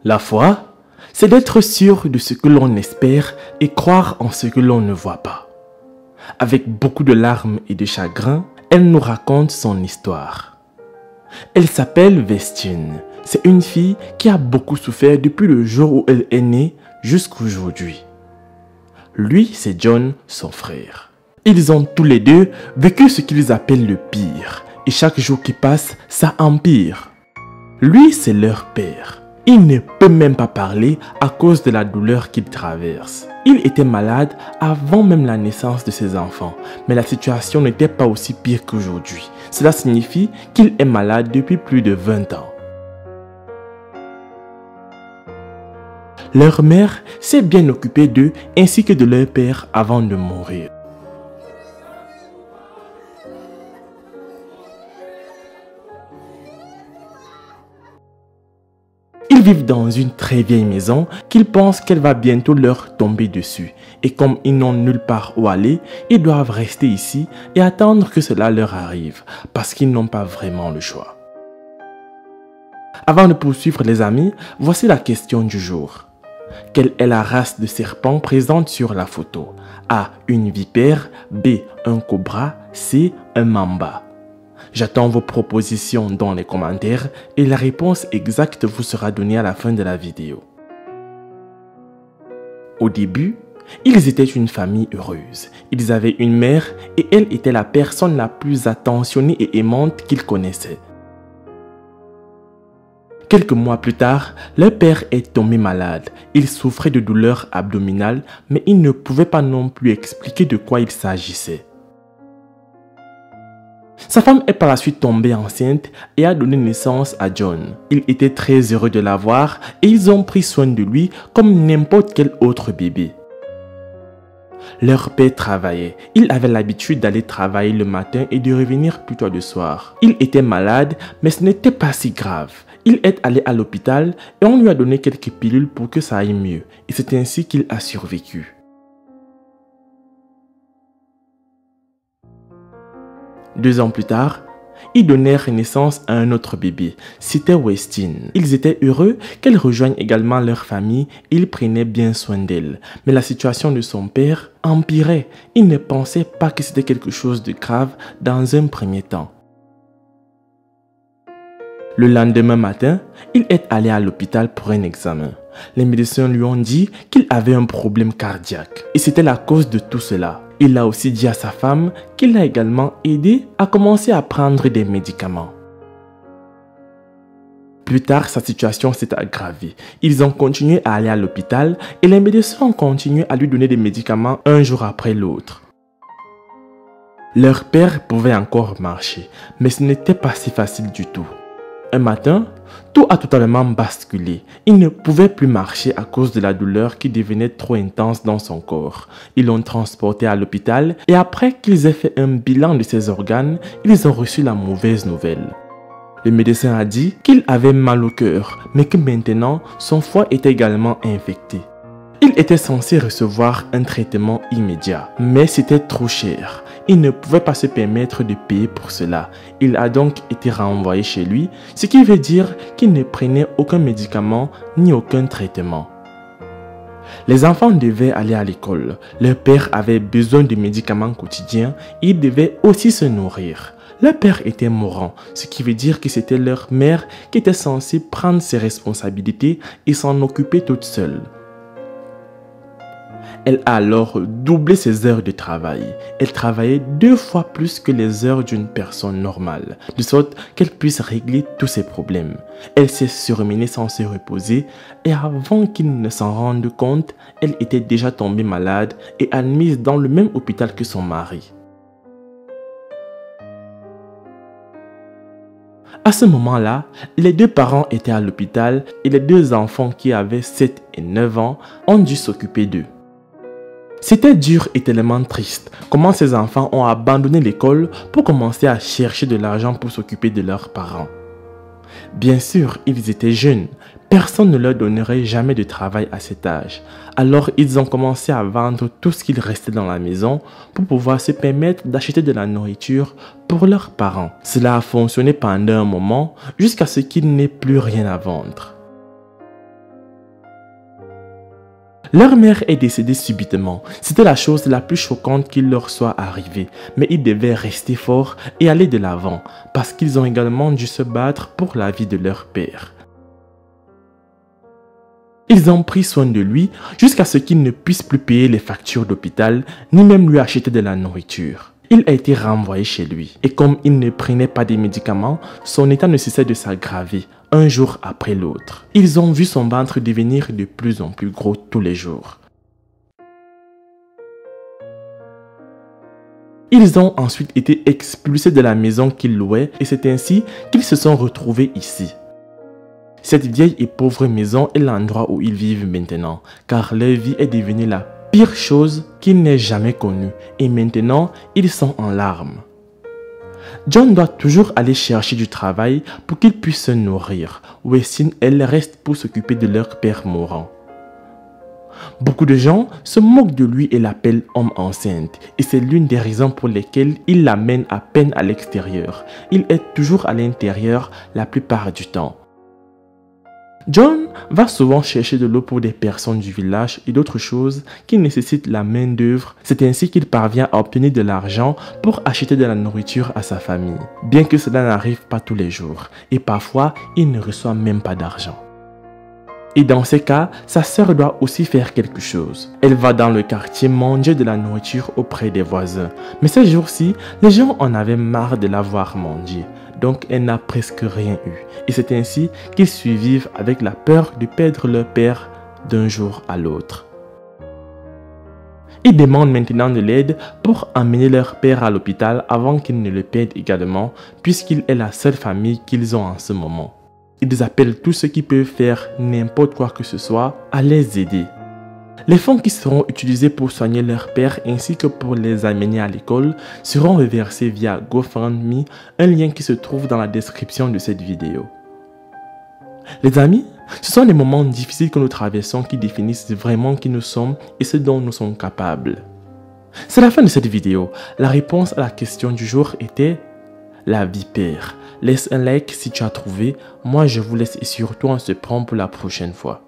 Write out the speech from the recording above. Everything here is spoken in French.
La foi, c'est d'être sûr de ce que l'on espère et croire en ce que l'on ne voit pas. Avec beaucoup de larmes et de chagrin, elle nous raconte son histoire. Elle s'appelle Vestine. C'est une fille qui a beaucoup souffert depuis le jour où elle est née jusqu'aujourd'hui. Lui, c'est John, son frère. Ils ont tous les deux vécu ce qu'ils appellent le pire. Et chaque jour qui passe, ça empire. Lui, c'est leur père. Il ne peut même pas parler à cause de la douleur qu'il traverse. Il était malade avant même la naissance de ses enfants, mais la situation n'était pas aussi pire qu'aujourd'hui. Cela signifie qu'il est malade depuis plus de 20 ans. Leur mère s'est bien occupée d'eux ainsi que de leur père avant de mourir. Ils vivent dans une très vieille maison qu'ils pensent qu'elle va bientôt leur tomber dessus. Et comme ils n'ont nulle part où aller, ils doivent rester ici et attendre que cela leur arrive, parce qu'ils n'ont pas vraiment le choix. Avant de poursuivre les amis, voici la question du jour. Quelle est la race de serpent présente sur la photo? A. Une vipère. B. Un cobra. C. Un mamba. J'attends vos propositions dans les commentaires et la réponse exacte vous sera donnée à la fin de la vidéo. Au début, ils étaient une famille heureuse. Ils avaient une mère et elle était la personne la plus attentionnée et aimante qu'ils connaissaient. Quelques mois plus tard, leur père est tombé malade. Il souffrait de douleurs abdominales, mais il ne pouvait pas non plus expliquer de quoi il s'agissait. Sa femme est par la suite tombée enceinte et a donné naissance à John. Il était très heureux de l'avoir et ils ont pris soin de lui comme n'importe quel autre bébé. Leur père travaillait. Il avait l'habitude d'aller travailler le matin et de revenir plus tard le soir. Il était malade, mais ce n'était pas si grave. Il est allé à l'hôpital et on lui a donné quelques pilules pour que ça aille mieux. Et c'est ainsi qu'il a survécu. Deux ans plus tard, ils donnèrent naissance à un autre bébé. C'était Westine. Ils étaient heureux qu'elle rejoigne également leur famille et ils prenaient bien soin d'elle. Mais la situation de son père empirait. Il ne pensait pas que c'était quelque chose de grave dans un premier temps. Le lendemain matin, il est allé à l'hôpital pour un examen. Les médecins lui ont dit qu'il avait un problème cardiaque. Et c'était la cause de tout cela. Il a aussi dit à sa femme qu'il l'a également aidé à commencer à prendre des médicaments. Plus tard, sa situation s'est aggravée. Ils ont continué à aller à l'hôpital et les médecins ont continué à lui donner des médicaments un jour après l'autre. Leur père pouvait encore marcher, mais ce n'était pas si facile du tout. Un matin, tout a totalement basculé. Il ne pouvait plus marcher à cause de la douleur qui devenait trop intense dans son corps. Ils l'ont transporté à l'hôpital et après qu'ils aient fait un bilan de ses organes, ils ont reçu la mauvaise nouvelle. Le médecin a dit qu'il avait mal au cœur, mais que maintenant, son foie était également infecté. Il était censé recevoir un traitement immédiat, mais c'était trop cher. Il ne pouvait pas se permettre de payer pour cela. Il a donc été renvoyé chez lui, ce qui veut dire qu'il ne prenait aucun médicament ni aucun traitement. Les enfants devaient aller à l'école. Leur père avait besoin de médicaments quotidiens et il devait aussi se nourrir. Leur père était mourant, ce qui veut dire que c'était leur mère qui était censée prendre ses responsabilités et s'en occuper toute seule. Elle a alors doublé ses heures de travail. Elle travaillait 2 fois plus que les heures d'une personne normale, de sorte qu'elle puisse régler tous ses problèmes. Elle s'est surmenée sans se reposer et avant qu'il ne s'en rende compte, elle était déjà tombée malade et admise dans le même hôpital que son mari. À ce moment-là, les 2 parents étaient à l'hôpital et les 2 enfants qui avaient 7 et 9 ans ont dû s'occuper d'eux. C'était dur et tellement triste comment ces enfants ont abandonné l'école pour commencer à chercher de l'argent pour s'occuper de leurs parents. Bien sûr, ils étaient jeunes. Personne ne leur donnerait jamais de travail à cet âge. Alors ils ont commencé à vendre tout ce qu'il restait dans la maison pour pouvoir se permettre d'acheter de la nourriture pour leurs parents. Cela a fonctionné pendant un moment jusqu'à ce qu'il n'ait plus rien à vendre. Leur mère est décédée subitement. C'était la chose la plus choquante qui leur soit arrivée. Mais ils devaient rester forts et aller de l'avant, parce qu'ils ont également dû se battre pour la vie de leur père. Ils ont pris soin de lui jusqu'à ce qu'il ne puisse plus payer les factures d'hôpital, ni même lui acheter de la nourriture. Il a été renvoyé chez lui. Et comme il ne prenait pas des médicaments, son état ne cessait de s'aggraver, un jour après l'autre. Ils ont vu son ventre devenir de plus en plus gros tous les jours. Ils ont ensuite été expulsés de la maison qu'ils louaient et c'est ainsi qu'ils se sont retrouvés ici. Cette vieille et pauvre maison est l'endroit où ils vivent maintenant, car leur vie est devenue la pire chose qu'ils n'aient jamais connue et maintenant ils sont en larmes. John doit toujours aller chercher du travail pour qu'il puisse se nourrir. Westin, elle, reste pour s'occuper de leur père mourant. Beaucoup de gens se moquent de lui et l'appellent homme enceinte et c'est l'une des raisons pour lesquelles il l'amène à peine à l'extérieur. Il est toujours à l'intérieur la plupart du temps. John va souvent chercher de l'eau pour des personnes du village et d'autres choses qui nécessitent la main-d'œuvre. C'est ainsi qu'il parvient à obtenir de l'argent pour acheter de la nourriture à sa famille. Bien que cela n'arrive pas tous les jours et parfois il ne reçoit même pas d'argent. Et dans ces cas, sa sœur doit aussi faire quelque chose. Elle va dans le quartier manger de la nourriture auprès des voisins. Mais ces jours-ci, les gens en avaient marre de la voir manger. Donc elle n'a presque rien eu. Et c'est ainsi qu'ils survivent avec la peur de perdre leur père d'un jour à l'autre. Ils demandent maintenant de l'aide pour emmener leur père à l'hôpital avant qu'ils ne le perdent également, puisqu'il est la seule famille qu'ils ont en ce moment. Ils appellent tous ceux qui peuvent faire n'importe quoi que ce soit à les aider. Les fonds qui seront utilisés pour soigner leur père ainsi que pour les amener à l'école seront reversés via GoFundMe, un lien qui se trouve dans la description de cette vidéo. Les amis, ce sont les moments difficiles que nous traversons qui définissent vraiment qui nous sommes et ce dont nous sommes capables. C'est la fin de cette vidéo. La réponse à la question du jour était la vipère. Laisse un like si tu as trouvé. Moi, je vous laisse et surtout on se prend pour la prochaine fois.